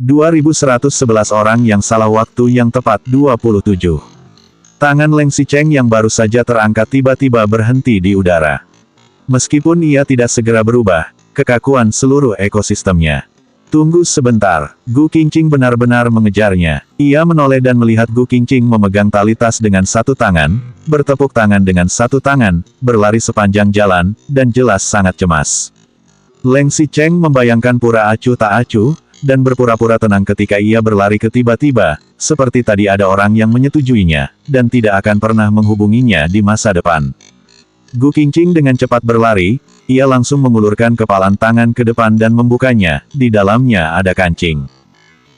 2111 orang yang salah waktu yang tepat 27. Tangan Leng Xicheng yang baru saja terangkat tiba-tiba berhenti di udara. Meskipun ia tidak segera berubah, kekakuan seluruh ekosistemnya. Tunggu sebentar, Gu Qingqing benar-benar mengejarnya. Ia menoleh dan melihat Gu Qingqing memegang tali tas dengan satu tangan, bertepuk tangan dengan satu tangan, berlari sepanjang jalan, dan jelas sangat cemas. Leng Xicheng membayangkan pura acuh tak acuh, dan berpura-pura tenang ketika ia berlari ke tiba-tiba, seperti tadi ada orang yang menyetujuinya, dan tidak akan pernah menghubunginya di masa depan. Gu Qingqing dengan cepat berlari, ia langsung mengulurkan kepalan tangan ke depan dan membukanya, di dalamnya ada kancing.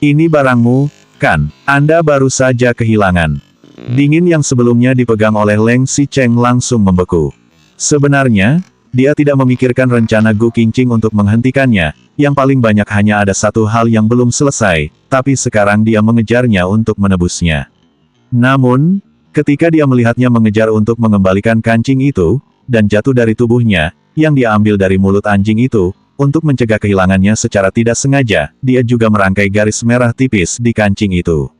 Ini barangmu, kan? Anda baru saja kehilangan. Dingin yang sebelumnya dipegang oleh Leng Xicheng langsung membeku. Sebenarnya, dia tidak memikirkan rencana Gu Qingqing untuk menghentikannya, yang paling banyak hanya ada satu hal yang belum selesai, tapi sekarang dia mengejarnya untuk menebusnya. Namun, ketika dia melihatnya mengejar untuk mengembalikan kancing itu, dan jatuh dari tubuhnya, yang dia ambil dari mulut anjing itu, untuk mencegah kehilangannya secara tidak sengaja, dia juga merangkai garis merah tipis di kancing itu.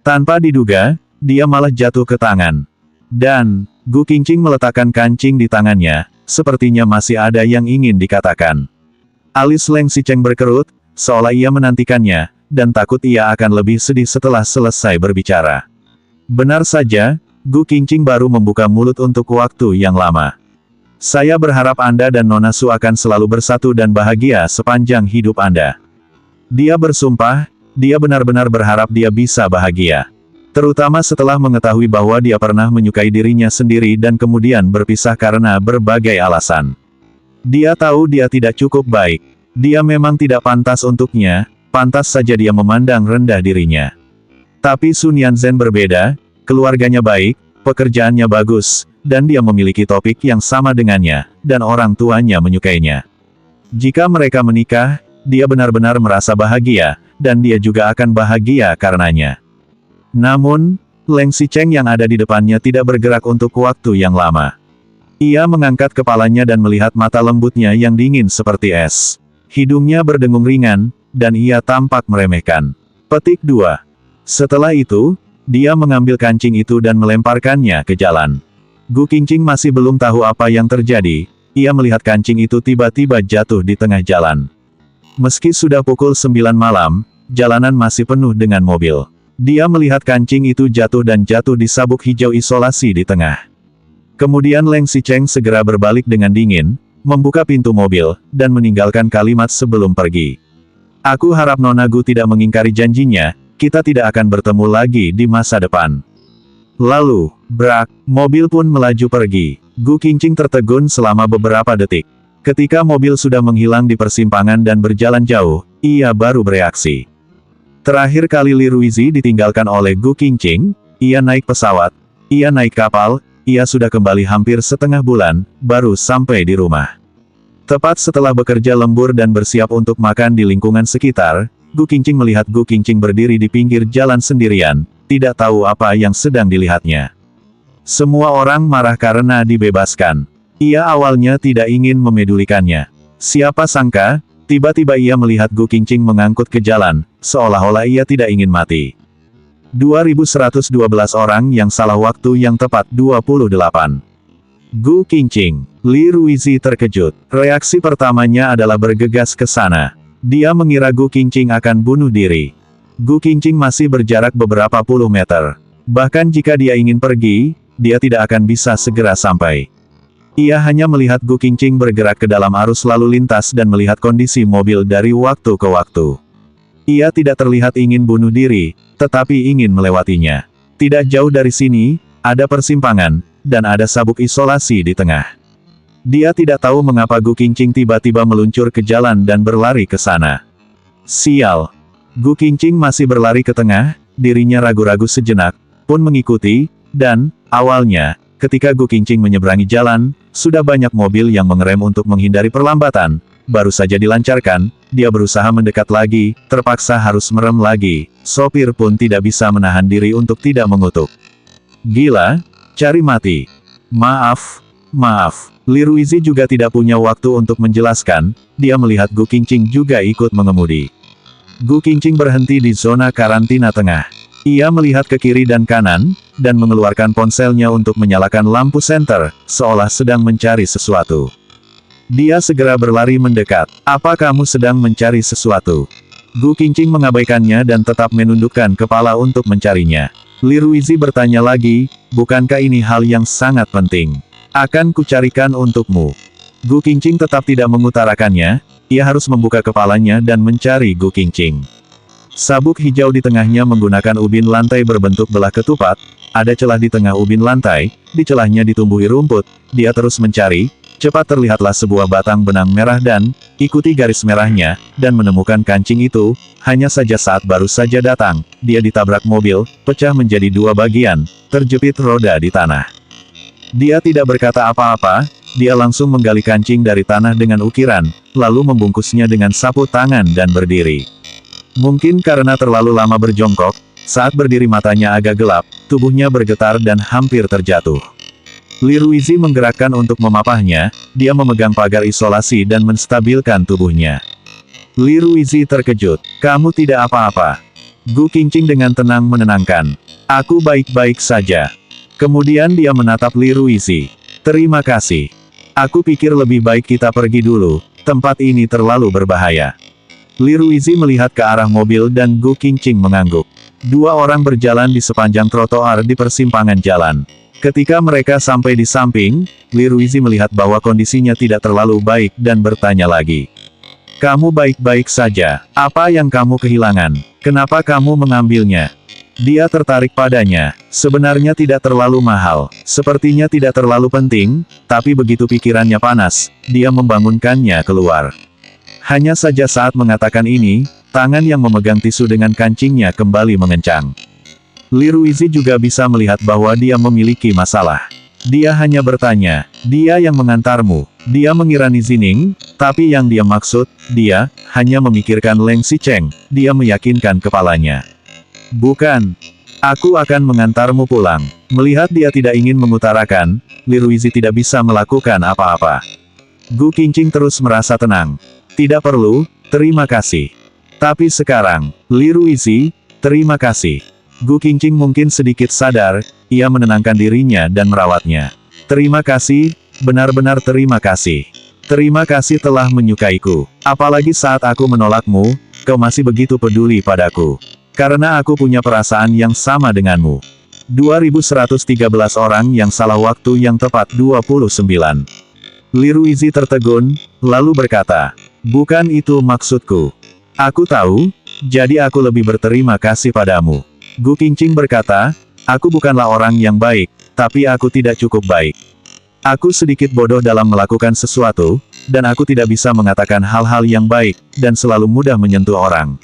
Tanpa diduga, dia malah jatuh ke tangan. Dan, Gu Qingqing meletakkan kancing di tangannya, sepertinya masih ada yang ingin dikatakan. Alis Leng Xicheng berkerut, seolah ia menantikannya, dan takut ia akan lebih sedih setelah selesai berbicara. Benar saja, Gu Qingqing baru membuka mulut untuk waktu yang lama. Saya berharap Anda dan Nona Su akan selalu bersatu dan bahagia sepanjang hidup Anda. Dia bersumpah, dia benar-benar berharap dia bisa bahagia. Terutama setelah mengetahui bahwa dia pernah menyukai dirinya sendiri dan kemudian berpisah karena berbagai alasan. Dia tahu dia tidak cukup baik. Dia memang tidak pantas untuknya, pantas saja dia memandang rendah dirinya. Tapi Sun Yanzhen berbeda, keluarganya baik, pekerjaannya bagus, dan dia memiliki topik yang sama dengannya, dan orang tuanya menyukainya. Jika mereka menikah, dia benar-benar merasa bahagia, dan dia juga akan bahagia karenanya. Namun, Leng Xicheng yang ada di depannya tidak bergerak untuk waktu yang lama. Ia mengangkat kepalanya dan melihat mata lembutnya yang dingin seperti es. Hidungnya berdengung ringan, dan ia tampak meremehkan. Petik 2. Setelah itu, dia mengambil kancing itu dan melemparkannya ke jalan. Gu Qingqing masih belum tahu apa yang terjadi, ia melihat kancing itu tiba-tiba jatuh di tengah jalan. Meski sudah pukul 9 malam, jalanan masih penuh dengan mobil. Dia melihat kancing itu jatuh dan jatuh di sabuk hijau isolasi di tengah. Kemudian Leng Xicheng segera berbalik dengan dingin, membuka pintu mobil, dan meninggalkan kalimat sebelum pergi. Aku harap Nona Gu tidak mengingkari janjinya, kita tidak akan bertemu lagi di masa depan. Lalu, brak, mobil pun melaju pergi. Gu Qingqing tertegun selama beberapa detik. Ketika mobil sudah menghilang di persimpangan dan berjalan jauh, ia baru bereaksi. Terakhir kali Li Ruizi ditinggalkan oleh Gu Qingqing, ia naik pesawat, ia naik kapal, ia sudah kembali hampir setengah bulan, baru sampai di rumah. Tepat setelah bekerja lembur dan bersiap untuk makan di lingkungan sekitar, Gu Qingqing melihat Gu Qingqing berdiri di pinggir jalan sendirian, tidak tahu apa yang sedang dilihatnya. Semua orang marah karena dibebaskan. Ia awalnya tidak ingin memedulikannya. Siapa sangka, tiba-tiba ia melihat Gu Qingqing mengangkut ke jalan, seolah-olah ia tidak ingin mati. 2112 orang yang salah waktu yang tepat 28. Gu Qingqing. Li Ruizi terkejut. Reaksi pertamanya adalah bergegas ke sana. Dia mengira Gu Qingqing akan bunuh diri. Gu Qingqing masih berjarak beberapa puluh meter. Bahkan jika dia ingin pergi, dia tidak akan bisa segera sampai. Ia hanya melihat Gu Qingqing bergerak ke dalam arus lalu lintas dan melihat kondisi mobil dari waktu ke waktu. Ia tidak terlihat ingin bunuh diri, tetapi ingin melewatinya. Tidak jauh dari sini, ada persimpangan, dan ada sabuk isolasi di tengah. Dia tidak tahu mengapa Gu Qingqing tiba-tiba meluncur ke jalan dan berlari ke sana. Sial! Gu Qingqing masih berlari ke tengah, dirinya ragu-ragu sejenak, pun mengikuti, dan, awalnya, ketika Gu Qingqing menyeberangi jalan, sudah banyak mobil yang mengerem untuk menghindari perlambatan. Baru saja dilancarkan, dia berusaha mendekat lagi, terpaksa harus merem lagi, sopir pun tidak bisa menahan diri untuk tidak mengutuk. Gila, cari mati. Maaf, maaf. Li Ruizi juga tidak punya waktu untuk menjelaskan, dia melihat Gu Qingqing juga ikut mengemudi. Gu Qingqing berhenti di zona karantina tengah. Ia melihat ke kiri dan kanan, dan mengeluarkan ponselnya untuk menyalakan lampu senter, seolah sedang mencari sesuatu. Dia segera berlari mendekat. Apa kamu sedang mencari sesuatu? Gu Qingqing mengabaikannya dan tetap menundukkan kepala untuk mencarinya. Li Ruizi bertanya lagi, bukankah ini hal yang sangat penting? Akan kucarikan untukmu. Gu Qingqing tetap tidak mengutarakannya, ia harus membuka kepalanya dan mencari Gu Qingqing. Sabuk hijau di tengahnya menggunakan ubin lantai berbentuk belah ketupat, ada celah di tengah ubin lantai, di celahnya ditumbuhi rumput, dia terus mencari, cepat terlihatlah sebuah batang benang merah dan, ikuti garis merahnya, dan menemukan kancing itu, hanya saja saat baru saja datang, dia ditabrak mobil, pecah menjadi dua bagian, terjepit roda di tanah. Dia tidak berkata apa-apa, dia langsung menggali kancing dari tanah dengan ukiran, lalu membungkusnya dengan sapu tangan dan berdiri. Mungkin karena terlalu lama berjongkok, saat berdiri matanya agak gelap, tubuhnya bergetar dan hampir terjatuh. Li Ruizi menggerakkan untuk memapahnya, dia memegang pagar isolasi dan menstabilkan tubuhnya. Li Ruizi terkejut, kamu tidak apa-apa. Gu Qingqing dengan tenang menenangkan. Aku baik-baik saja. Kemudian dia menatap Li Ruizi. Terima kasih. Aku pikir lebih baik kita pergi dulu, tempat ini terlalu berbahaya. Li Ruizi melihat ke arah mobil dan Gu Qingqing mengangguk. Dua orang berjalan di sepanjang trotoar di persimpangan jalan. Ketika mereka sampai di samping, Li Ruizi melihat bahwa kondisinya tidak terlalu baik dan bertanya lagi. Kamu baik-baik saja, apa yang kamu kehilangan? Kenapa kamu mengambilnya? Dia tertarik padanya, sebenarnya tidak terlalu mahal, sepertinya tidak terlalu penting, tapi begitu pikirannya panas, dia membangunkannya keluar. Hanya saja saat mengatakan ini, tangan yang memegang tisu dengan kancingnya kembali mengencang. Li Ruizi juga bisa melihat bahwa dia memiliki masalah. Dia hanya bertanya, dia yang mengantarmu, dia mengira Nizining, tapi yang dia maksud, dia, hanya memikirkan Leng Xicheng, dia meyakinkan kepalanya. Bukan. Aku akan mengantarmu pulang. Melihat dia tidak ingin mengutarakan, Li Ruizi tidak bisa melakukan apa-apa. Gu Qingqing terus merasa tenang. Tidak perlu, terima kasih. Tapi sekarang, Li Ruizi, terima kasih. Gu Qingqing mungkin sedikit sadar, ia menenangkan dirinya dan merawatnya. Terima kasih, benar-benar terima kasih. Terima kasih telah menyukaiku. Apalagi saat aku menolakmu, kau masih begitu peduli padaku. Karena aku punya perasaan yang sama denganmu. 2113 orang yang salah waktu yang tepat 29. Li Ruizi tertegun, lalu berkata, bukan itu maksudku. Aku tahu, jadi aku lebih berterima kasih padamu. Gu Qingqing berkata, aku bukanlah orang yang baik, tapi aku tidak cukup baik. Aku sedikit bodoh dalam melakukan sesuatu, dan aku tidak bisa mengatakan hal-hal yang baik, dan selalu mudah menyentuh orang.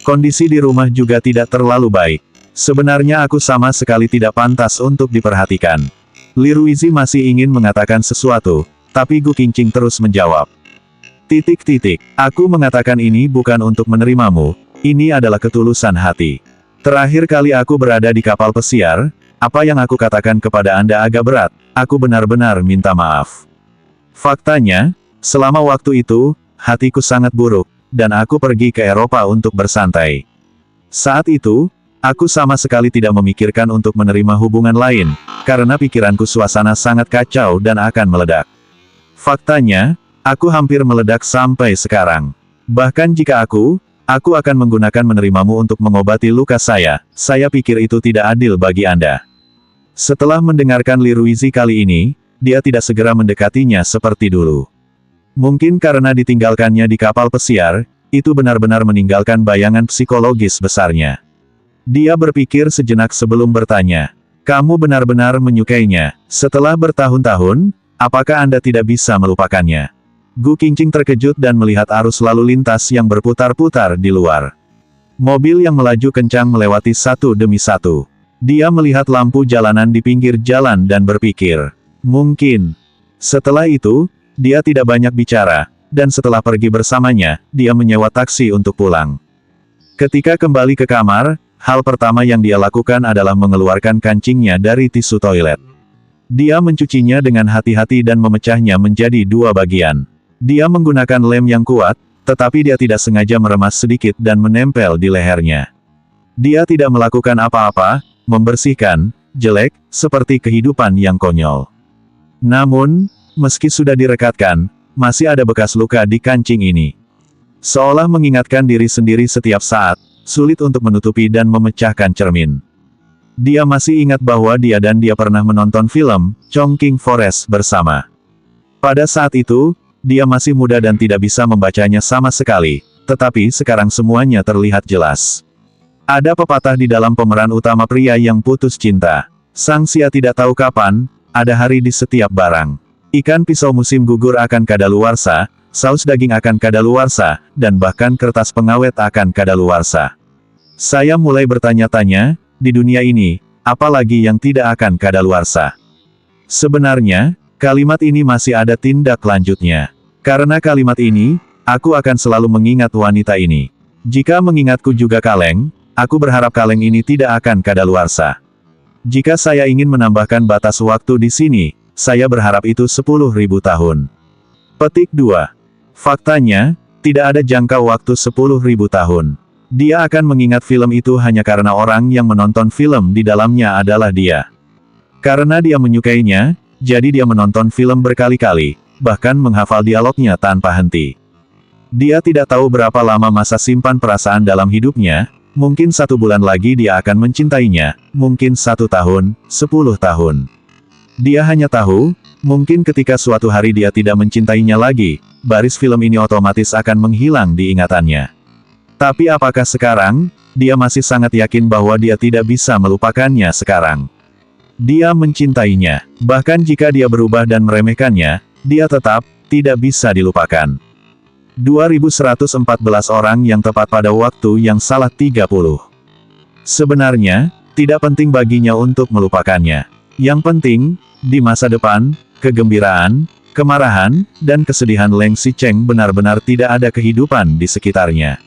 Kondisi di rumah juga tidak terlalu baik. Sebenarnya aku sama sekali tidak pantas untuk diperhatikan. Li Ruizi masih ingin mengatakan sesuatu, tapi Gu Qingqing terus menjawab. Aku mengatakan ini bukan untuk menerimamu, ini adalah ketulusan hati. Terakhir kali aku berada di kapal pesiar, apa yang aku katakan kepada Anda agak berat, aku benar-benar minta maaf. Faktanya, selama waktu itu, hatiku sangat buruk, dan aku pergi ke Eropa untuk bersantai. Saat itu, aku sama sekali tidak memikirkan untuk menerima hubungan lain, karena pikiranku suasana sangat kacau dan akan meledak. Faktanya, aku hampir meledak sampai sekarang. Bahkan jika aku akan menggunakan menerimamu untuk mengobati luka saya pikir itu tidak adil bagi Anda. Setelah mendengarkan Li Ruizi kali ini, dia tidak segera mendekatinya seperti dulu. Mungkin karena ditinggalkannya di kapal pesiar, itu benar-benar meninggalkan bayangan psikologis besarnya. Dia berpikir sejenak sebelum bertanya, kamu benar-benar menyukainya, setelah bertahun-tahun, apakah Anda tidak bisa melupakannya? Gu Qingqing terkejut dan melihat arus lalu lintas yang berputar-putar di luar. Mobil yang melaju kencang melewati satu demi satu. Dia melihat lampu jalanan di pinggir jalan dan berpikir, mungkin. Setelah itu, dia tidak banyak bicara, dan setelah pergi bersamanya, dia menyewa taksi untuk pulang. Ketika kembali ke kamar, hal pertama yang dia lakukan adalah mengeluarkan kancingnya dari tisu toilet. Dia mencucinya dengan hati-hati dan memecahnya menjadi dua bagian. Dia menggunakan lem yang kuat, tetapi dia tidak sengaja meremas sedikit dan menempel di lehernya. Dia tidak melakukan apa-apa, membersihkan, jelek, seperti kehidupan yang konyol. Namun, meski sudah direkatkan, masih ada bekas luka di kancing ini. Seolah mengingatkan diri sendiri setiap saat, sulit untuk menutupi dan memecahkan cermin. Dia masih ingat bahwa dia pernah menonton film, Chongqing Forest bersama. Pada saat itu, dia masih muda dan tidak bisa membacanya sama sekali, tetapi sekarang semuanya terlihat jelas. Ada pepatah di dalam pemeran utama pria yang putus cinta. Sang sia tidak tahu kapan, ada hari di setiap barang. Ikan pisau musim gugur akan kadaluarsa, saus daging akan kadaluarsa, dan bahkan kertas pengawet akan kadaluarsa. Saya mulai bertanya-tanya, di dunia ini, apa lagi yang tidak akan kadaluarsa? Sebenarnya, kalimat ini masih ada tindak lanjutnya. Karena kalimat ini, aku akan selalu mengingat wanita ini. Jika mengingatku juga kaleng, aku berharap kaleng ini tidak akan kadaluarsa. Jika saya ingin menambahkan batas waktu di sini, saya berharap itu 10.000 tahun. Petik 2. Faktanya, tidak ada jangka waktu 10.000 tahun. Dia akan mengingat film itu hanya karena orang yang menonton film di dalamnya adalah dia. Karena dia menyukainya, jadi dia menonton film berkali-kali, bahkan menghafal dialognya tanpa henti. Dia tidak tahu berapa lama masa simpan perasaan dalam hidupnya. Mungkin 1 bulan lagi dia akan mencintainya, mungkin 1 tahun, 10 tahun. Dia hanya tahu, mungkin ketika suatu hari dia tidak mencintainya lagi, baris film ini otomatis akan menghilang di ingatannya. Tapi apakah sekarang, dia masih sangat yakin bahwa dia tidak bisa melupakannya sekarang. Dia mencintainya, bahkan jika dia berubah dan meremehkannya, dia tetap tidak bisa dilupakan. 2114 orang yang tepat pada waktu yang salah 30. Sebenarnya, tidak penting baginya untuk melupakannya. Yang penting, di masa depan, kegembiraan, kemarahan, dan kesedihan Leng Xicheng benar-benar tidak ada kehidupan di sekitarnya.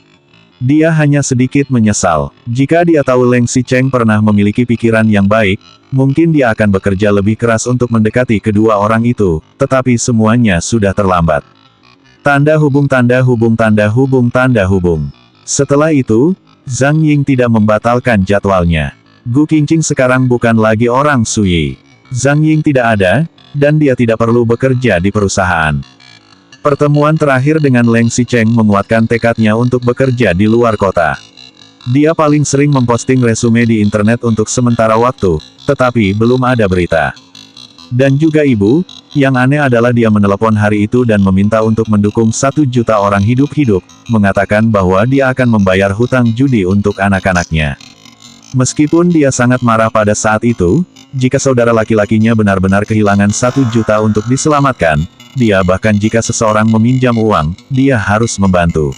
Dia hanya sedikit menyesal. Jika dia tahu Leng Xicheng pernah memiliki pikiran yang baik, mungkin dia akan bekerja lebih keras untuk mendekati kedua orang itu, tetapi semuanya sudah terlambat. Tanda hubung tanda hubung tanda hubung tanda hubung. Setelah itu, Zhang Ying tidak membatalkan jadwalnya. Gu Qingqing sekarang bukan lagi orang Suyi. Zhang Ying tidak ada, dan dia tidak perlu bekerja di perusahaan. Pertemuan terakhir dengan Leng Xicheng menguatkan tekadnya untuk bekerja di luar kota. Dia paling sering memposting resume di internet untuk sementara waktu, tetapi belum ada berita. Dan juga ibu, yang aneh adalah dia menelepon hari itu dan meminta untuk mendukung 1 juta orang hidup-hidup, mengatakan bahwa dia akan membayar hutang judi untuk anak-anaknya. Meskipun dia sangat marah pada saat itu, jika saudara laki-lakinya benar-benar kehilangan 1 juta untuk diselamatkan, dia bahkan jika seseorang meminjam uang, dia harus membantu.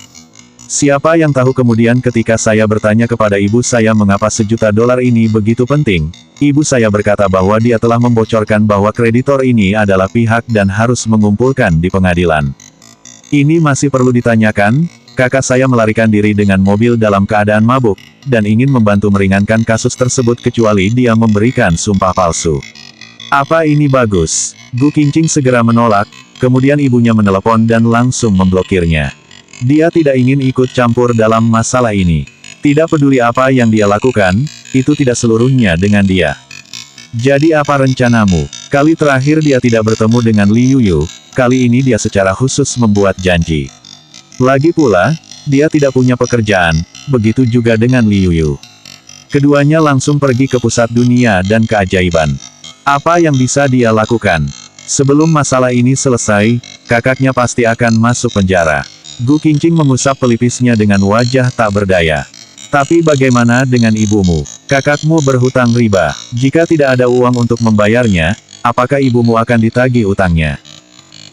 Siapa yang tahu kemudian ketika saya bertanya kepada ibu saya mengapa $1 juta ini begitu penting, ibu saya berkata bahwa dia telah membocorkan bahwa kreditor ini adalah pihak dan harus mengumpulkan di pengadilan. Ini masih perlu ditanyakan, kakak saya melarikan diri dengan mobil dalam keadaan mabuk, dan ingin membantu meringankan kasus tersebut kecuali dia memberikan sumpah palsu. Apa ini bagus? Gu Qingqing segera menolak, kemudian ibunya menelepon dan langsung memblokirnya. Dia tidak ingin ikut campur dalam masalah ini. Tidak peduli apa yang dia lakukan, itu tidak seluruhnya dengan dia. Jadi apa rencanamu? Kali terakhir dia tidak bertemu dengan Li Yuyu, kali ini dia secara khusus membuat janji. Lagi pula, dia tidak punya pekerjaan, begitu juga dengan Li Yuyu. Keduanya langsung pergi ke pusat dunia dan keajaiban. Apa yang bisa dia lakukan? Sebelum masalah ini selesai, kakaknya pasti akan masuk penjara. Gu Qingqing mengusap pelipisnya dengan wajah tak berdaya. Tapi bagaimana dengan ibumu? Kakakmu berhutang riba. Jika tidak ada uang untuk membayarnya, apakah ibumu akan ditagih utangnya?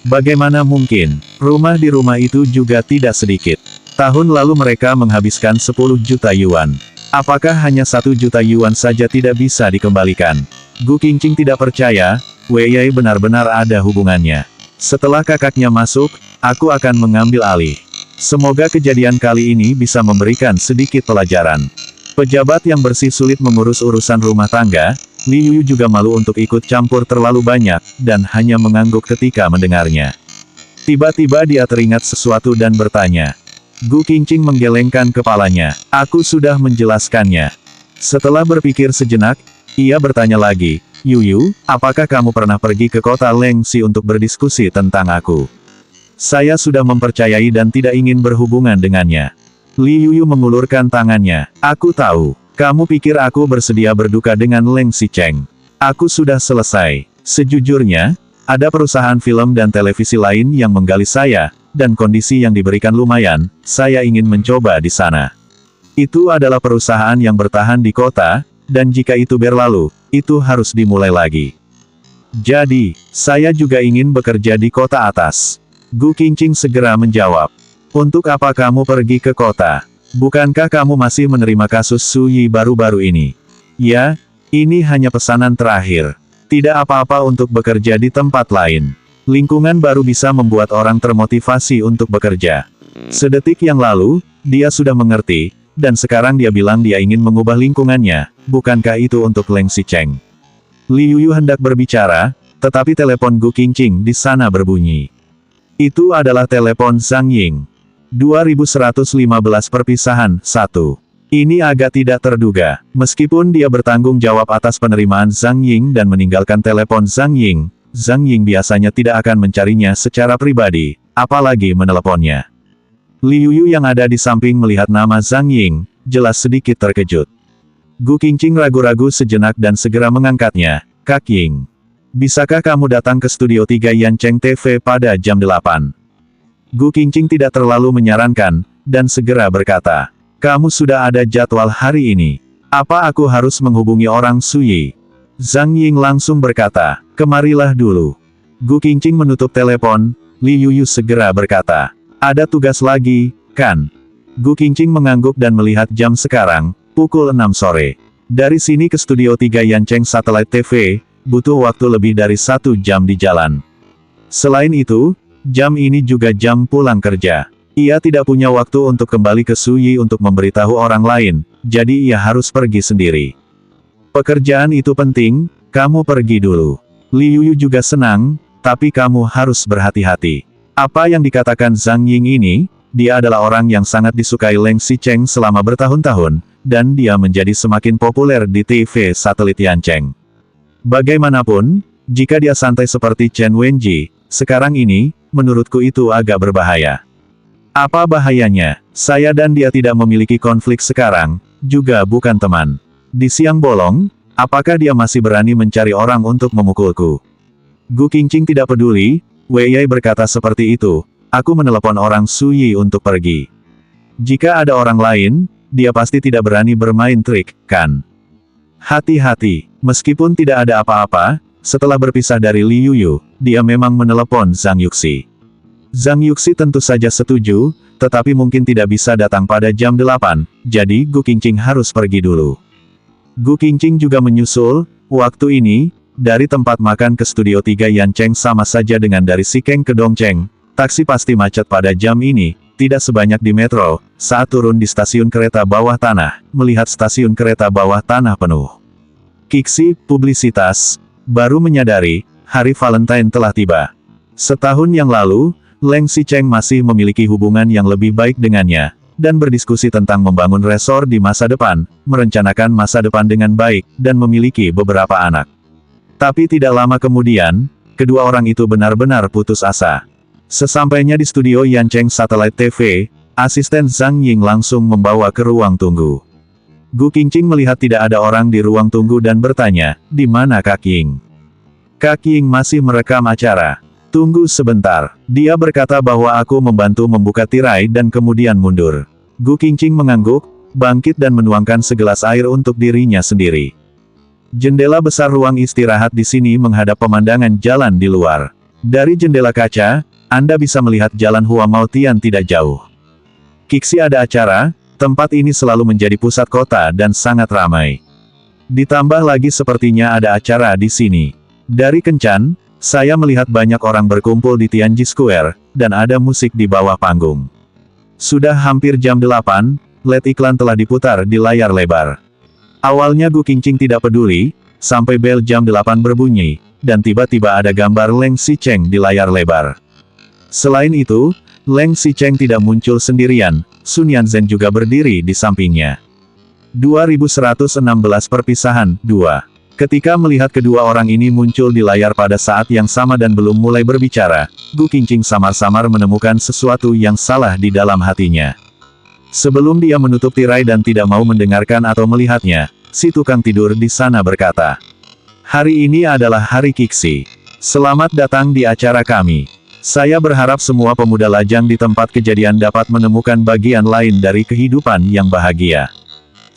Bagaimana mungkin? Rumah di rumah itu juga tidak sedikit. Tahun lalu mereka menghabiskan 10 juta yuan. Apakah hanya 1 juta yuan saja tidak bisa dikembalikan? Gu Qingqing tidak percaya, Wei Yai benar-benar ada hubungannya. Setelah kakaknya masuk, aku akan mengambil alih. Semoga kejadian kali ini bisa memberikan sedikit pelajaran. Pejabat yang bersih sulit mengurus urusan rumah tangga, Li Yuyu juga malu untuk ikut campur terlalu banyak, dan hanya mengangguk ketika mendengarnya. Tiba-tiba dia teringat sesuatu dan bertanya. Gu Qingqing menggelengkan kepalanya. Aku sudah menjelaskannya. Setelah berpikir sejenak, ia bertanya lagi, Yuyu, apakah kamu pernah pergi ke kota Lengxi untuk berdiskusi tentang aku? Saya sudah mempercayai dan tidak ingin berhubungan dengannya. Li Yuyu mengulurkan tangannya. Aku tahu. Kamu pikir aku bersedia berduka dengan Leng Xicheng. Aku sudah selesai. Sejujurnya, ada perusahaan film dan televisi lain yang menggali saya, dan kondisi yang diberikan lumayan, saya ingin mencoba di sana. Itu adalah perusahaan yang bertahan di kota, dan jika itu berlalu, itu harus dimulai lagi. Jadi, saya juga ingin bekerja di kota atas. Gu Qingqing segera menjawab. Untuk apa kamu pergi ke kota? Bukankah kamu masih menerima kasus Su Yi baru-baru ini? Ya, ini hanya pesanan terakhir. Tidak apa-apa untuk bekerja di tempat lain. Lingkungan baru bisa membuat orang termotivasi untuk bekerja. Sedetik yang lalu, dia sudah mengerti, dan sekarang dia bilang dia ingin mengubah lingkungannya. Bukankah itu untuk Leng Xicheng? Li Yuyu hendak berbicara, tetapi telepon Gu Qingqing di sana berbunyi. Itu adalah telepon Zhang Ying. 2115 perpisahan 1. Ini agak tidak terduga. Meskipun dia bertanggung jawab atas penerimaan Zhang Ying dan meninggalkan telepon Zhang Ying biasanya tidak akan mencarinya secara pribadi, apalagi meneleponnya. Li Yuyu yang ada di samping melihat nama Zhang Ying, jelas sedikit terkejut. Gu Qingqing ragu-ragu sejenak dan segera mengangkatnya. Kak Ying, bisakah kamu datang ke studio 3 Yancheng TV pada jam 8? Gu Qingqing tidak terlalu menyarankan, dan segera berkata, kamu sudah ada jadwal hari ini. Apa aku harus menghubungi orang Su Yi? Zhang Ying langsung berkata, kemarilah dulu. Gu Qingqing menutup telepon, Li Yuyu segera berkata, ada tugas lagi, kan? Gu Qingqing mengangguk dan melihat jam sekarang, pukul 6 sore. Dari sini ke studio 3 Yancheng Satellite TV, butuh waktu lebih dari 1 jam di jalan. Selain itu, jam ini juga jam pulang kerja. Ia tidak punya waktu untuk kembali ke Su Yi untuk memberitahu orang lain, jadi ia harus pergi sendiri. Pekerjaan itu penting, kamu pergi dulu. Li Yuyu juga senang, tapi kamu harus berhati-hati. Apa yang dikatakan Zhang Ying ini, dia adalah orang yang sangat disukai Leng Xicheng selama bertahun-tahun, dan dia menjadi semakin populer di TV satelit Yancheng. Bagaimanapun, jika dia santai seperti Chen Wenji, sekarang ini, menurutku itu agak berbahaya. Apa bahayanya? Saya dan dia tidak memiliki konflik sekarang, juga bukan teman. Di siang bolong, apakah dia masih berani mencari orang untuk memukulku? Gu Qingqing tidak peduli, Wei Yai berkata seperti itu, aku menelepon orang Su Yi untuk pergi. Jika ada orang lain, dia pasti tidak berani bermain trik, kan? Hati-hati, meskipun tidak ada apa-apa, setelah berpisah dari Li Yuyu, dia memang menelepon Zhang Yuxi. Zhang Yuxi tentu saja setuju, tetapi mungkin tidak bisa datang pada jam 8, jadi Gu Qingqing harus pergi dulu. Gu Qingqing juga menyusul, waktu ini, dari tempat makan ke studio 3 Yancheng sama saja dengan dari Sikeng ke Dongcheng, taksi pasti macet pada jam ini, tidak sebanyak di metro, saat turun di stasiun kereta bawah tanah, melihat stasiun kereta bawah tanah penuh. Kiksi, publisitas, baru menyadari, hari Valentine telah tiba. Setahun yang lalu, Leng Xicheng masih memiliki hubungan yang lebih baik dengannya, dan berdiskusi tentang membangun resor di masa depan, merencanakan masa depan dengan baik, dan memiliki beberapa anak. Tapi tidak lama kemudian, kedua orang itu benar-benar putus asa. Sesampainya di studio Yancheng Satellite TV, asisten Zhang Ying langsung membawa ke ruang tunggu. Gu Qingqing melihat tidak ada orang di ruang tunggu dan bertanya, di mana Kak Ying? Kak Ying masih merekam acara. Tunggu sebentar. Dia berkata bahwa aku membantu membuka tirai dan kemudian mundur. Gu Qingqing mengangguk, bangkit dan menuangkan segelas air untuk dirinya sendiri. Jendela besar ruang istirahat di sini menghadap pemandangan jalan di luar. Dari jendela kaca, Anda bisa melihat jalan Hua Maotian tidak jauh. Kiksi ada acara, tempat ini selalu menjadi pusat kota dan sangat ramai. Ditambah lagi sepertinya ada acara di sini. Dari kencan, saya melihat banyak orang berkumpul di Tianji Square, dan ada musik di bawah panggung. Sudah hampir jam 8, LED iklan telah diputar di layar lebar. Awalnya Gu Qingqing tidak peduli, sampai bel jam 8 berbunyi, dan tiba-tiba ada gambar Leng Xicheng di layar lebar. Selain itu, Leng Xicheng tidak muncul sendirian, Sun Yanzhen juga berdiri di sampingnya. 2116 Perpisahan 2. Ketika melihat kedua orang ini muncul di layar pada saat yang sama dan belum mulai berbicara, Gu Qingqing samar-samar menemukan sesuatu yang salah di dalam hatinya. Sebelum dia menutup tirai dan tidak mau mendengarkan atau melihatnya, si tukang tidur di sana berkata, "Hari ini adalah hari Qixi. Selamat datang di acara kami. Saya berharap semua pemuda lajang di tempat kejadian dapat menemukan bagian lain dari kehidupan yang bahagia.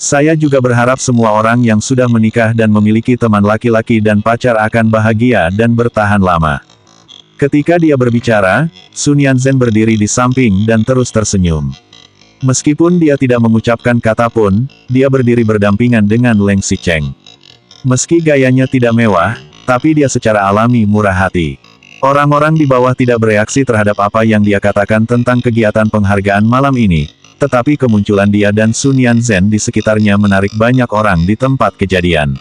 Saya juga berharap semua orang yang sudah menikah dan memiliki teman laki-laki dan pacar akan bahagia dan bertahan lama." Ketika dia berbicara, Sun Yanzhen berdiri di samping dan terus tersenyum. Meskipun dia tidak mengucapkan kata pun, dia berdiri berdampingan dengan Leng Xicheng. Meski gayanya tidak mewah, tapi dia secara alami murah hati. Orang-orang di bawah tidak bereaksi terhadap apa yang dia katakan tentang kegiatan penghargaan malam ini. Tetapi kemunculan dia dan Sun Yanzhen di sekitarnya menarik banyak orang di tempat kejadian.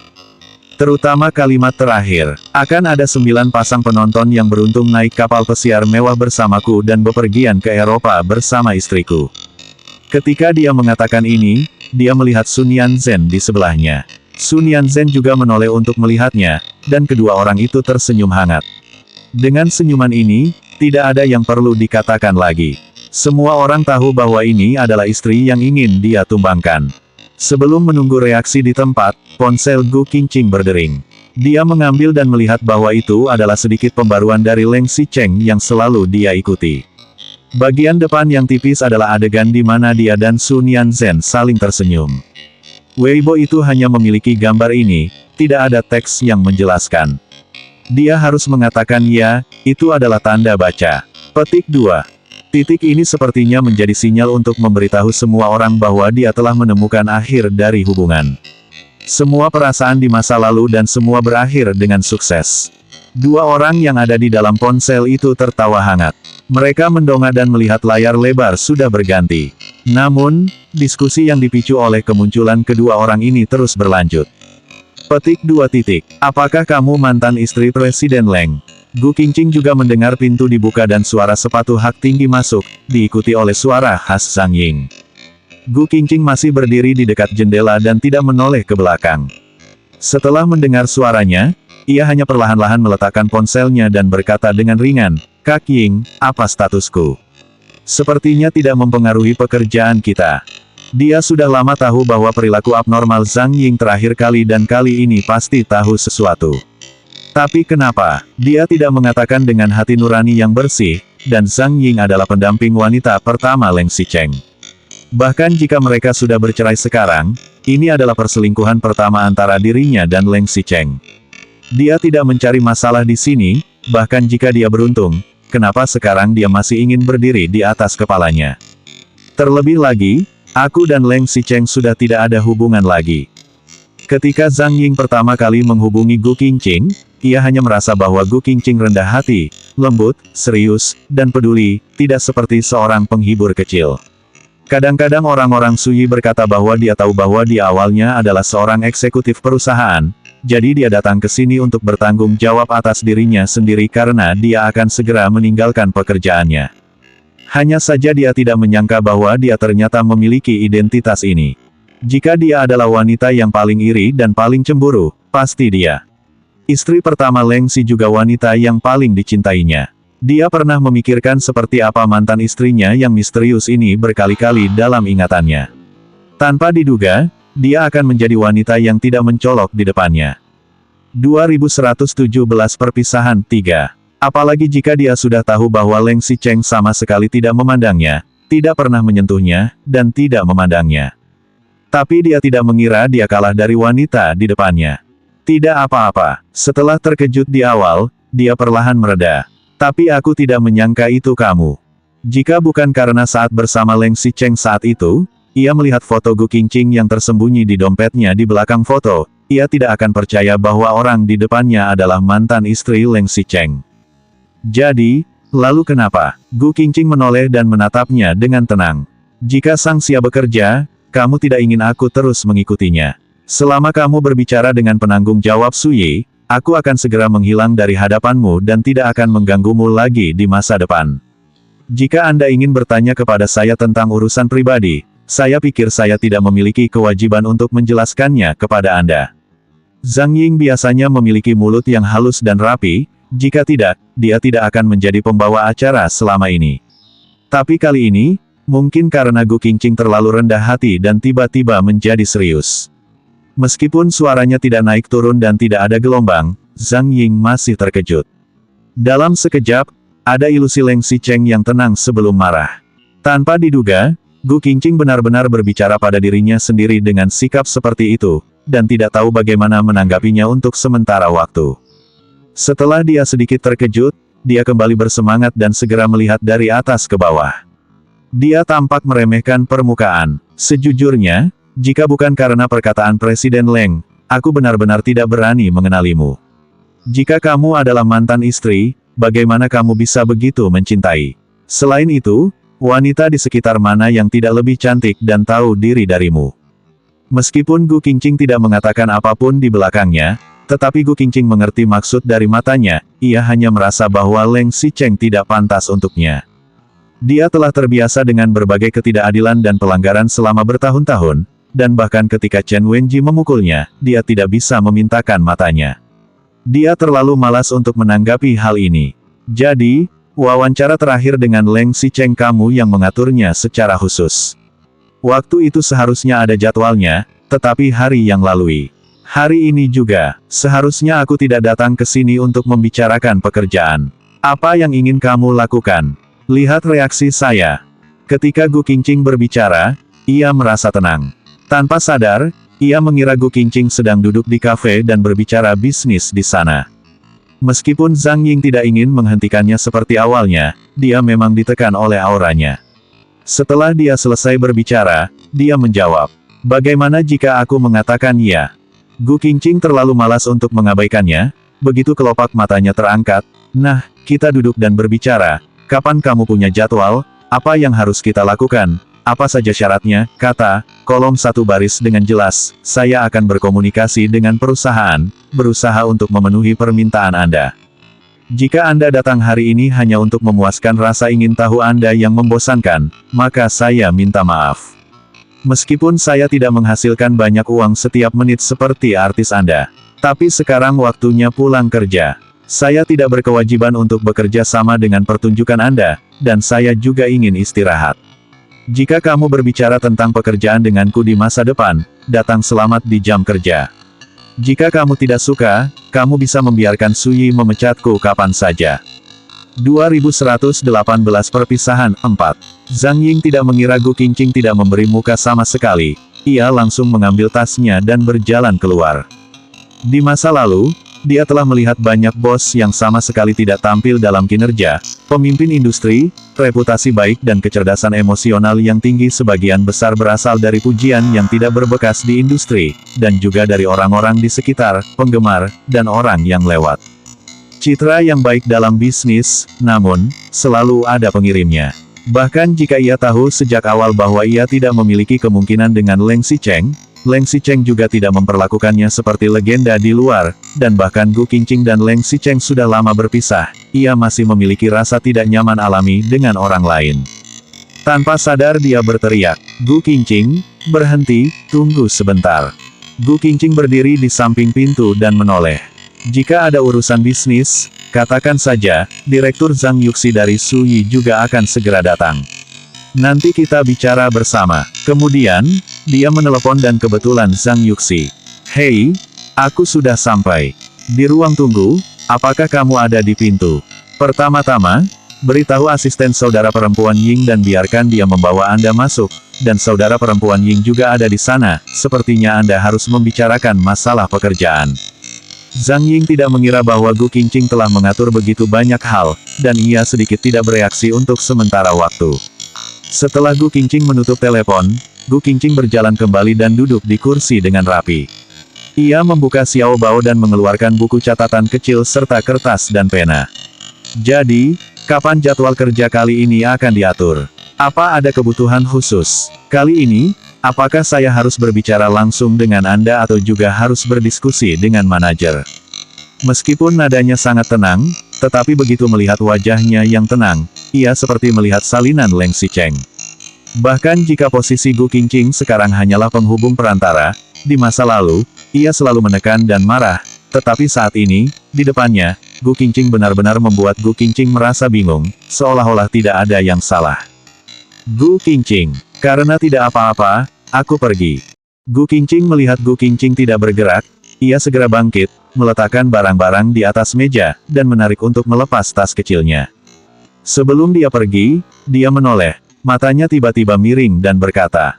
Terutama kalimat terakhir, "Akan ada 9 pasang penonton yang beruntung naik kapal pesiar mewah bersamaku dan bepergian ke Eropa bersama istriku." Ketika dia mengatakan ini, dia melihat Sun Yanzhen di sebelahnya. Sun Yanzhen juga menoleh untuk melihatnya, dan kedua orang itu tersenyum hangat. Dengan senyuman ini, tidak ada yang perlu dikatakan lagi. Semua orang tahu bahwa ini adalah istri yang ingin dia tumbangkan. Sebelum menunggu reaksi di tempat, ponsel Gu Qingqing berdering. Dia mengambil dan melihat bahwa itu adalah sedikit pembaruan dari Leng Xicheng yang selalu dia ikuti. Bagian depan yang tipis adalah adegan di mana dia dan Sun Yanzhen saling tersenyum. Weibo itu hanya memiliki gambar ini, tidak ada teks yang menjelaskan. Dia harus mengatakan ya, itu adalah tanda baca. Petik 2. Titik ini sepertinya menjadi sinyal untuk memberitahu semua orang bahwa dia telah menemukan akhir dari hubungan. Semua perasaan di masa lalu dan semua berakhir dengan sukses. Dua orang yang ada di dalam ponsel itu tertawa hangat. Mereka mendongak dan melihat layar lebar sudah berganti. Namun, diskusi yang dipicu oleh kemunculan kedua orang ini terus berlanjut. Petik 2. Apakah kamu mantan istri Presiden Leng? Gu Qingqing juga mendengar pintu dibuka dan suara sepatu hak tinggi masuk, diikuti oleh suara khas Zhang Ying. Gu Qingqing masih berdiri di dekat jendela dan tidak menoleh ke belakang. Setelah mendengar suaranya, ia hanya perlahan-lahan meletakkan ponselnya dan berkata dengan ringan, "Kak Ying, apa statusku? Sepertinya tidak mempengaruhi pekerjaan kita." Dia sudah lama tahu bahwa perilaku abnormal Zhang Ying terakhir kali dan kali ini pasti tahu sesuatu. Tapi kenapa, dia tidak mengatakan dengan hati nurani yang bersih, dan Zhang Ying adalah pendamping wanita pertama Leng Xicheng. Bahkan jika mereka sudah bercerai sekarang, ini adalah perselingkuhan pertama antara dirinya dan Leng Xicheng. Dia tidak mencari masalah di sini, bahkan jika dia beruntung, kenapa sekarang dia masih ingin berdiri di atas kepalanya? Terlebih lagi, aku dan Leng Xicheng sudah tidak ada hubungan lagi. Ketika Zhang Ying pertama kali menghubungi Gu Qingqing, ia hanya merasa bahwa Gu Qingqing rendah hati, lembut, serius, dan peduli, tidak seperti seorang penghibur kecil. Kadang-kadang orang-orang Suyi berkata bahwa dia tahu bahwa dia awalnya adalah seorang eksekutif perusahaan, jadi dia datang ke sini untuk bertanggung jawab atas dirinya sendiri karena dia akan segera meninggalkan pekerjaannya. Hanya saja dia tidak menyangka bahwa dia ternyata memiliki identitas ini. Jika dia adalah wanita yang paling iri dan paling cemburu, pasti dia. Istri pertama Leng Xi juga wanita yang paling dicintainya. Dia pernah memikirkan seperti apa mantan istrinya yang misterius ini berkali-kali dalam ingatannya. Tanpa diduga, dia akan menjadi wanita yang tidak mencolok di depannya. 2117 Perpisahan 3. Apalagi jika dia sudah tahu bahwa Leng Xicheng sama sekali tidak memandangnya, tidak pernah menyentuhnya, dan tidak memandangnya. Tapi dia tidak mengira dia kalah dari wanita di depannya. Tidak apa-apa, setelah terkejut di awal, dia perlahan mereda. Tapi aku tidak menyangka itu kamu. Jika bukan karena saat bersama Leng Xicheng saat itu, ia melihat foto Gu Qingqing yang tersembunyi di dompetnya di belakang foto, ia tidak akan percaya bahwa orang di depannya adalah mantan istri Leng Xicheng. Jadi, lalu kenapa? Gu Qingqing menoleh dan menatapnya dengan tenang. Jika Sang Xia bekerja, kamu tidak ingin aku terus mengikutinya. Selama kamu berbicara dengan penanggung jawab Suyi, aku akan segera menghilang dari hadapanmu dan tidak akan mengganggumu lagi di masa depan. Jika Anda ingin bertanya kepada saya tentang urusan pribadi, saya pikir saya tidak memiliki kewajiban untuk menjelaskannya kepada Anda. Zhang Ying biasanya memiliki mulut yang halus dan rapi, jika tidak, dia tidak akan menjadi pembawa acara selama ini. Tapi kali ini, mungkin karena Gu Qingqing terlalu rendah hati dan tiba-tiba menjadi serius. Meskipun suaranya tidak naik turun dan tidak ada gelombang, Zhang Ying masih terkejut. Dalam sekejap, ada ilusi Leng Xicheng yang tenang sebelum marah. Tanpa diduga, Gu Qingqing benar-benar berbicara pada dirinya sendiri dengan sikap seperti itu, dan tidak tahu bagaimana menanggapinya untuk sementara waktu. Setelah dia sedikit terkejut, dia kembali bersemangat dan segera melihat dari atas ke bawah. Dia tampak meremehkan permukaan. Sejujurnya, jika bukan karena perkataan Presiden Leng, aku benar-benar tidak berani mengenalimu. Jika kamu adalah mantan istri, bagaimana kamu bisa begitu mencintai? Selain itu, wanita di sekitar mana yang tidak lebih cantik dan tahu diri darimu? Meskipun Gu Qingqing tidak mengatakan apapun di belakangnya, tetapi Gu Qingqing mengerti maksud dari matanya, ia hanya merasa bahwa Leng Xicheng tidak pantas untuknya. Dia telah terbiasa dengan berbagai ketidakadilan dan pelanggaran selama bertahun-tahun, dan bahkan ketika Chen Wenji memukulnya, dia tidak bisa memintakan matanya. Dia terlalu malas untuk menanggapi hal ini. Jadi, wawancara terakhir dengan Leng Xicheng kamu yang mengaturnya secara khusus. Waktu itu seharusnya ada jadwalnya, tetapi hari yang lalui. Hari ini juga, seharusnya aku tidak datang ke sini untuk membicarakan pekerjaan. Apa yang ingin kamu lakukan? Lihat reaksi saya. Ketika Gu Qingqing berbicara, ia merasa tenang. Tanpa sadar, ia mengira Gu Qingqing sedang duduk di kafe dan berbicara bisnis di sana. Meskipun Zhang Ying tidak ingin menghentikannya seperti awalnya, dia memang ditekan oleh auranya. Setelah dia selesai berbicara, dia menjawab, "Bagaimana jika aku mengatakan ya?" Gu Qingqing terlalu malas untuk mengabaikannya, begitu kelopak matanya terangkat, "Nah, kita duduk dan berbicara. Kapan kamu punya jadwal? Apa yang harus kita lakukan? Apa saja syaratnya?" Kata, kolom satu baris dengan jelas, "Saya akan berkomunikasi dengan perusahaan, berusaha untuk memenuhi permintaan Anda. Jika Anda datang hari ini hanya untuk memuaskan rasa ingin tahu Anda yang membosankan, maka saya minta maaf. Meskipun saya tidak menghasilkan banyak uang setiap menit seperti artis Anda. Tapi sekarang waktunya pulang kerja. Saya tidak berkewajiban untuk bekerja sama dengan pertunjukan Anda, dan saya juga ingin istirahat. Jika kamu berbicara tentang pekerjaan denganku di masa depan, datang selamat di jam kerja. Jika kamu tidak suka, kamu bisa membiarkan Suyi memecatku kapan saja." 2118 Perpisahan 4. Zhang Ying tidak mengira Gu Qingqing tidak memberi muka sama sekali. Ia langsung mengambil tasnya dan berjalan keluar. Di masa lalu, dia telah melihat banyak bos yang sama sekali tidak tampil dalam kinerja, pemimpin industri, reputasi baik dan kecerdasan emosional yang tinggi sebagian besar berasal dari pujian yang tidak berbekas di industri, dan juga dari orang-orang di sekitar, penggemar, dan orang yang lewat. Citra yang baik dalam bisnis, namun, selalu ada pengirimnya. Bahkan jika ia tahu sejak awal bahwa ia tidak memiliki kemungkinan dengan Leng Xicheng, Leng Xicheng juga tidak memperlakukannya seperti legenda di luar, dan bahkan Gu Qingqing dan Leng Xicheng sudah lama berpisah, ia masih memiliki rasa tidak nyaman alami dengan orang lain. Tanpa sadar dia berteriak, "Gu Qingqing, berhenti, tunggu sebentar." Gu Qingqing berdiri di samping pintu dan menoleh. "Jika ada urusan bisnis, katakan saja, Direktur Zhang Yuxi dari Suyi juga akan segera datang. Nanti kita bicara bersama." Kemudian, dia menelepon dan kebetulan Zhang Yuxi. "Hei, aku sudah sampai. Di ruang tunggu, apakah kamu ada di pintu? Pertama-tama, beritahu asisten saudara perempuan Ying dan biarkan dia membawa Anda masuk, dan saudara perempuan Ying juga ada di sana, sepertinya Anda harus membicarakan masalah pekerjaan." Zhang Ying tidak mengira bahwa Gu Qingqing telah mengatur begitu banyak hal, dan ia sedikit tidak bereaksi untuk sementara waktu. Setelah Gu Qingqing menutup telepon, Gu Qingqing berjalan kembali dan duduk di kursi dengan rapi. Ia membuka Xiao Bao dan mengeluarkan buku catatan kecil serta kertas dan pena. "Jadi, kapan jadwal kerja kali ini akan diatur? Apa ada kebutuhan khusus? Kali ini, apakah saya harus berbicara langsung dengan Anda atau juga harus berdiskusi dengan manajer?" Meskipun nadanya sangat tenang, tetapi begitu melihat wajahnya yang tenang, ia seperti melihat salinan Leng Xicheng. Bahkan jika posisi Gu Qingqing sekarang hanyalah penghubung perantara, di masa lalu, ia selalu menekan dan marah, tetapi saat ini, di depannya, Gu Qingqing benar-benar membuat Gu Qingqing merasa bingung, seolah-olah tidak ada yang salah. Gu Qingqing, karena tidak apa-apa, aku pergi. Gu Qingqing melihat Gu Qingqing tidak bergerak, ia segera bangkit, meletakkan barang-barang di atas meja, dan menarik untuk melepas tas kecilnya. Sebelum dia pergi, dia menoleh, matanya tiba-tiba miring dan berkata,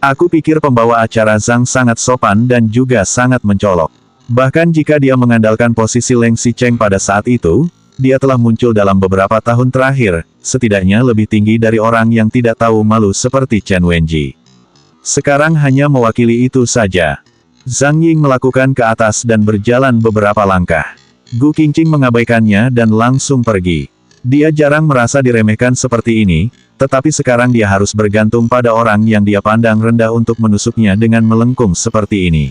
"Aku pikir pembawa acara Zhang sangat sopan dan juga sangat mencolok. Bahkan jika dia mengandalkan posisi Leng Xicheng pada saat itu, dia telah muncul dalam beberapa tahun terakhir, setidaknya lebih tinggi dari orang yang tidak tahu malu seperti Chen Wenji. Sekarang hanya mewakili itu saja." Zhang Ying melakukan ke atas dan berjalan beberapa langkah. Gu Qingqing mengabaikannya dan langsung pergi. Dia jarang merasa diremehkan seperti ini, tetapi sekarang dia harus bergantung pada orang yang dia pandang rendah untuk menusuknya dengan melengkung seperti ini.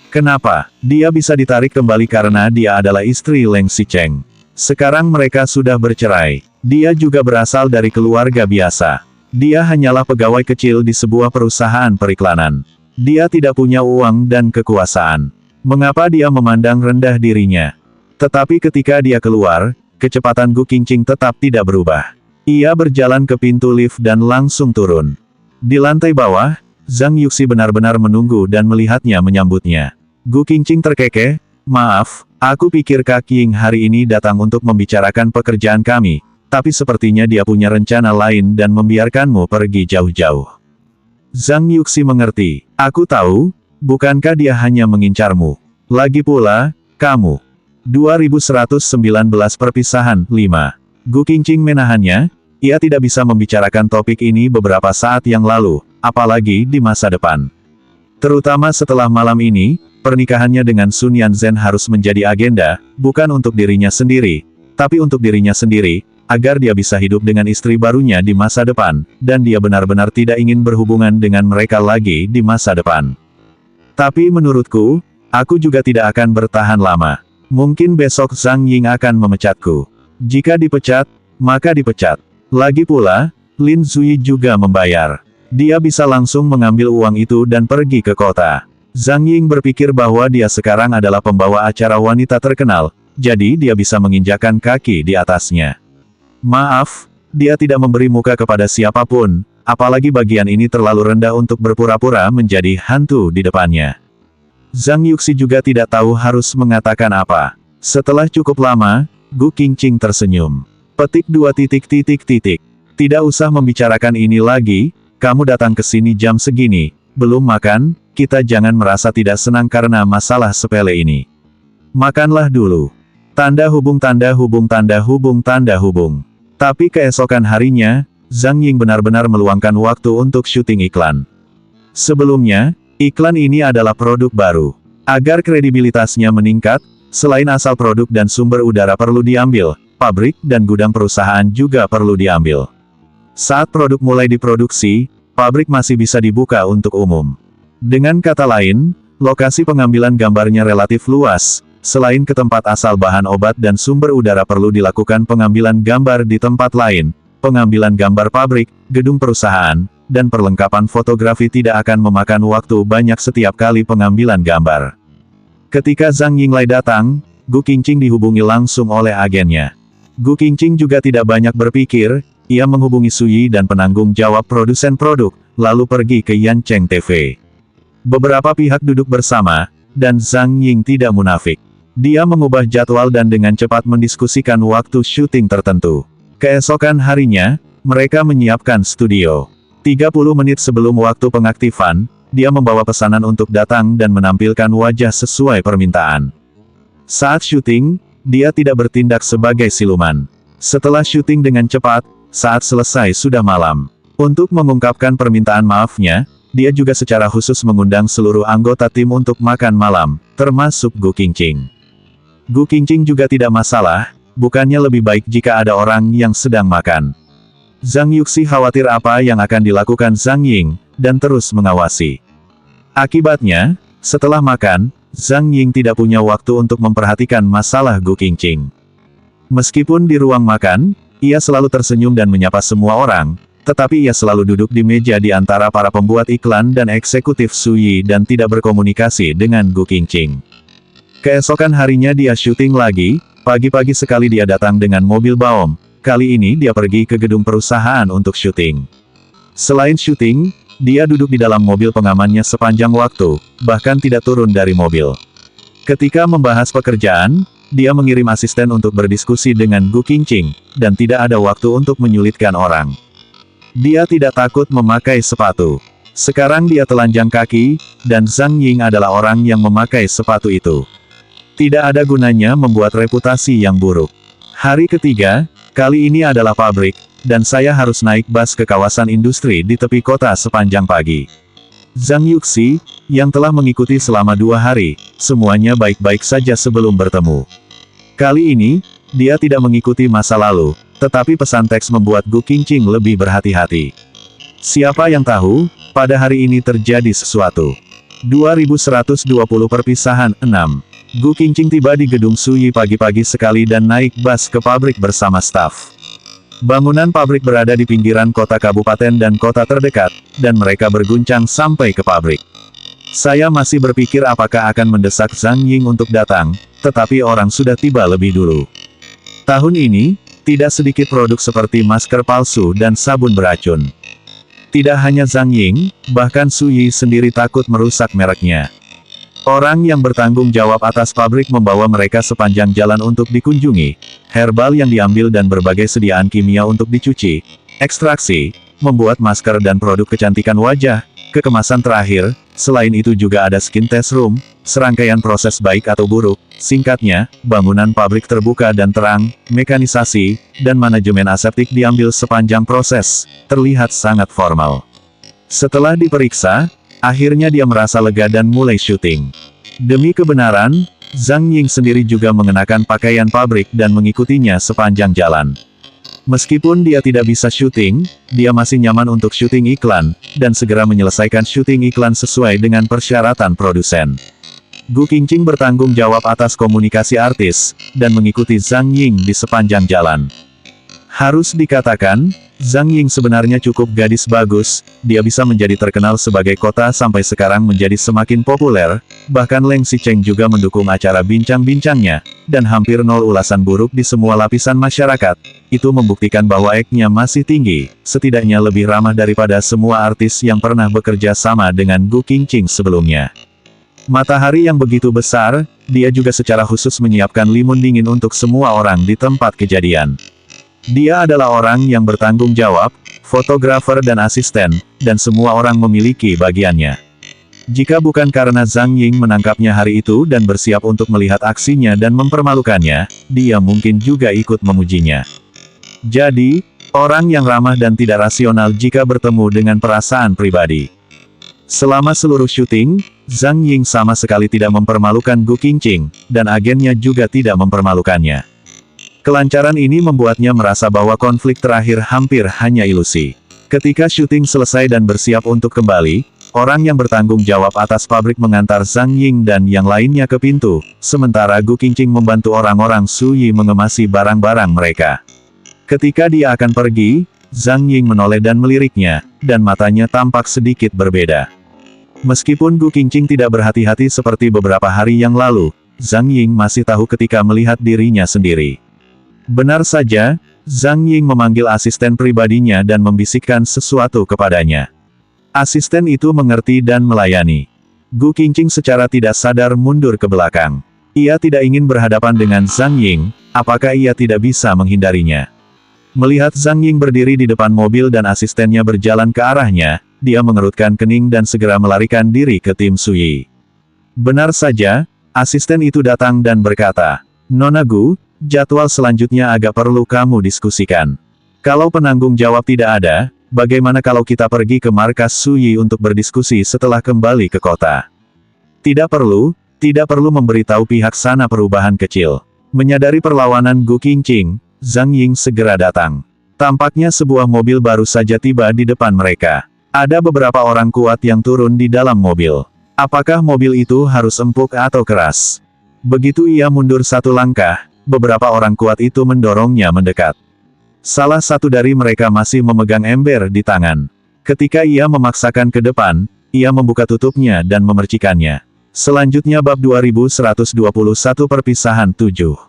Kenapa? Dia bisa ditarik kembali karena dia adalah istri Leng Xicheng. Sekarang mereka sudah bercerai. Dia juga berasal dari keluarga biasa. Dia hanyalah pegawai kecil di sebuah perusahaan periklanan. Dia tidak punya uang dan kekuasaan. Mengapa dia memandang rendah dirinya? Tetapi ketika dia keluar, kecepatan Gu Qingqing tetap tidak berubah. Ia berjalan ke pintu lift dan langsung turun. Di lantai bawah, Zhang Yuxi benar-benar menunggu dan melihatnya menyambutnya. Gu Qingqing terkekeh, "Maaf, aku pikir Kak Ying hari ini datang untuk membicarakan pekerjaan kami, tapi sepertinya dia punya rencana lain dan membiarkanmu pergi jauh-jauh." Zhang Yuxi mengerti. "Aku tahu, bukankah dia hanya mengincarmu? Lagi pula, kamu." 2119 Perpisahan 5. Gu Qingqing menahannya, ia tidak bisa membicarakan topik ini beberapa saat yang lalu, apalagi di masa depan. Terutama setelah malam ini, pernikahannya dengan Sun Yanzhen harus menjadi agenda, bukan untuk dirinya sendiri, tapi untuk dirinya sendiri, agar dia bisa hidup dengan istri barunya di masa depan, dan dia benar-benar tidak ingin berhubungan dengan mereka lagi di masa depan. Tapi menurutku, aku juga tidak akan bertahan lama. Mungkin besok Zhang Ying akan memecatku. Jika dipecat, maka dipecat. Lagi pula, Lin Zui juga membayar. Dia bisa langsung mengambil uang itu dan pergi ke kota. Zhang Ying berpikir bahwa dia sekarang adalah pembawa acara wanita terkenal, jadi dia bisa menginjakan kaki di atasnya. Maaf, dia tidak memberi muka kepada siapapun, apalagi bagian ini terlalu rendah untuk berpura-pura menjadi hantu di depannya. Zhang Yuxi juga tidak tahu harus mengatakan apa. Setelah cukup lama, Gu Qingqing tersenyum. Petik 2. Tidak usah membicarakan ini lagi, kamu datang ke sini jam segini, belum makan, kita jangan merasa tidak senang karena masalah sepele ini. Makanlah dulu. Tanda hubung. Tapi keesokan harinya, Zhang Ying benar-benar meluangkan waktu untuk syuting iklan. Sebelumnya, iklan ini adalah produk baru. Agar kredibilitasnya meningkat, selain asal produk dan sumber udara perlu diambil, pabrik dan gudang perusahaan juga perlu diambil. Saat produk mulai diproduksi, pabrik masih bisa dibuka untuk umum. Dengan kata lain, lokasi pengambilan gambarnya relatif luas. Selain ke tempat asal bahan obat dan sumber udara perlu dilakukan pengambilan gambar di tempat lain, pengambilan gambar pabrik, gedung perusahaan, dan perlengkapan fotografi tidak akan memakan waktu banyak setiap kali pengambilan gambar. Ketika Zhang Yinglai datang, Gu Qingqing dihubungi langsung oleh agennya. Gu Qingqing juga tidak banyak berpikir, ia menghubungi Suyi dan penanggung jawab produsen produk, lalu pergi ke Yancheng TV. Beberapa pihak duduk bersama, dan Zhang Ying tidak munafik. Dia mengubah jadwal dan dengan cepat mendiskusikan waktu syuting tertentu. Keesokan harinya, mereka menyiapkan studio. 30 menit sebelum waktu pengaktifan, dia membawa pesanan untuk datang dan menampilkan wajah sesuai permintaan. Saat syuting, dia tidak bertindak sebagai siluman. Setelah syuting dengan cepat, saat selesai sudah malam. Untuk mengungkapkan permintaan maafnya, dia juga secara khusus mengundang seluruh anggota tim untuk makan malam, termasuk Gu Qingqing. Gu Qingqing juga tidak masalah, bukannya lebih baik jika ada orang yang sedang makan. Zhang Yuxi khawatir apa yang akan dilakukan Zhang Ying, dan terus mengawasi. Akibatnya, setelah makan, Zhang Ying tidak punya waktu untuk memperhatikan masalah Gu Qingqing. Meskipun di ruang makan, Ia selalu tersenyum dan menyapa semua orang, tetapi ia selalu duduk di meja di antara para pembuat iklan dan eksekutif Suyi dan tidak berkomunikasi dengan Gu Qingqing. Keesokan harinya dia syuting lagi, pagi-pagi sekali dia datang dengan mobil Baom, kali ini dia pergi ke gedung perusahaan untuk syuting. Selain syuting, dia duduk di dalam mobil pengamannya sepanjang waktu, bahkan tidak turun dari mobil. Ketika membahas pekerjaan, dia mengirim asisten untuk berdiskusi dengan Gu Qingqing, dan tidak ada waktu untuk menyulitkan orang. Dia tidak takut memakai sepatu. Sekarang dia telanjang kaki, dan Zhang Ying adalah orang yang memakai sepatu itu. Tidak ada gunanya membuat reputasi yang buruk. Hari ketiga, kali ini adalah pabrik, dan saya harus naik bus ke kawasan industri di tepi kota sepanjang pagi. Zhang Yuxi, yang telah mengikuti selama 2 hari, semuanya baik-baik saja sebelum bertemu. Kali ini, dia tidak mengikuti masa lalu, tetapi pesan teks membuat Gu Qingqing lebih berhati-hati. Siapa yang tahu, pada hari ini terjadi sesuatu. 2120 perpisahan 6. Gu Qingqing tiba di gedung Suyi pagi-pagi sekali dan naik bus ke pabrik bersama staf. Bangunan pabrik berada di pinggiran kota kabupaten dan kota terdekat, dan mereka berguncang sampai ke pabrik. Saya masih berpikir apakah akan mendesak Zhang Ying untuk datang, tetapi orang sudah tiba lebih dulu. Tahun ini, tidak sedikit produk seperti masker palsu dan sabun beracun. Tidak hanya Zhang Ying, bahkan Suyi sendiri takut merusak mereknya. Orang yang bertanggung jawab atas pabrik membawa mereka sepanjang jalan untuk dikunjungi, herbal yang diambil dan berbagai sediaan kimia untuk dicuci, ekstraksi, membuat masker dan produk kecantikan wajah, kekemasan terakhir, selain itu juga ada skin test room, serangkaian proses baik atau buruk, singkatnya, bangunan pabrik terbuka dan terang, mekanisasi, dan manajemen aseptik diambil sepanjang proses, terlihat sangat formal. Setelah diperiksa, akhirnya dia merasa lega dan mulai syuting. Demi kebenaran, Zhang Ying sendiri juga mengenakan pakaian pabrik dan mengikutinya sepanjang jalan. Meskipun dia tidak bisa syuting, dia masih nyaman untuk syuting iklan, dan segera menyelesaikan syuting iklan sesuai dengan persyaratan produsen. Gu Qingqing bertanggung jawab atas komunikasi artis, dan mengikuti Zhang Ying di sepanjang jalan. Harus dikatakan, Zhang Ying sebenarnya cukup gadis bagus, dia bisa menjadi terkenal sebagai kota sampai sekarang menjadi semakin populer, bahkan Leng Xicheng juga mendukung acara bincang-bincangnya, dan hampir nol ulasan buruk di semua lapisan masyarakat. Itu membuktikan bahwa IQ-nya masih tinggi, setidaknya lebih ramah daripada semua artis yang pernah bekerja sama dengan Gu Qingqing sebelumnya. Matahari yang begitu besar, dia juga secara khusus menyiapkan limun dingin untuk semua orang di tempat kejadian. Dia adalah orang yang bertanggung jawab, fotografer dan asisten, dan semua orang memiliki bagiannya. Jika bukan karena Zhang Ying menangkapnya hari itu dan bersiap untuk melihat aksinya dan mempermalukannya, dia mungkin juga ikut memujinya. Jadi, orang yang ramah dan tidak rasional jika bertemu dengan perasaan pribadi. Selama seluruh syuting, Zhang Ying sama sekali tidak mempermalukan Gu Qingqing, dan agennya juga tidak mempermalukannya. Kelancaran ini membuatnya merasa bahwa konflik terakhir hampir hanya ilusi. Ketika syuting selesai dan bersiap untuk kembali, orang yang bertanggung jawab atas pabrik mengantar Zhang Ying dan yang lainnya ke pintu, sementara Gu Qingqing membantu orang-orang Suyi mengemasi barang-barang mereka. Ketika dia akan pergi, Zhang Ying menoleh dan meliriknya, dan matanya tampak sedikit berbeda. Meskipun Gu Qingqing tidak berhati-hati seperti beberapa hari yang lalu, Zhang Ying masih tahu ketika melihat dirinya sendiri. Benar saja, Zhang Ying memanggil asisten pribadinya dan membisikkan sesuatu kepadanya. Asisten itu mengerti dan melayani. Gu Qingqing secara tidak sadar mundur ke belakang. Ia tidak ingin berhadapan dengan Zhang Ying, apakah ia tidak bisa menghindarinya? Melihat Zhang Ying berdiri di depan mobil dan asistennya berjalan ke arahnya, dia mengerutkan kening dan segera melarikan diri ke tim Suyi. Benar saja, asisten itu datang dan berkata, "Nona Gu, jadwal selanjutnya agak perlu kamu diskusikan. Kalau penanggung jawab tidak ada, bagaimana kalau kita pergi ke markas Suyi untuk berdiskusi setelah kembali ke kota?" Tidak perlu memberitahu pihak sana perubahan kecil. Menyadari perlawanan Gu Qingqing, Zhang Ying segera datang. Tampaknya sebuah mobil baru saja tiba di depan mereka. Ada beberapa orang kuat yang turun di dalam mobil. Apakah mobil itu harus empuk atau keras? Begitu ia mundur satu langkah, beberapa orang kuat itu mendorongnya mendekat. Salah satu dari mereka masih memegang ember di tangan. Ketika ia memaksakan ke depan, ia membuka tutupnya dan memercikannya. Selanjutnya bab 2121 perpisahan 7.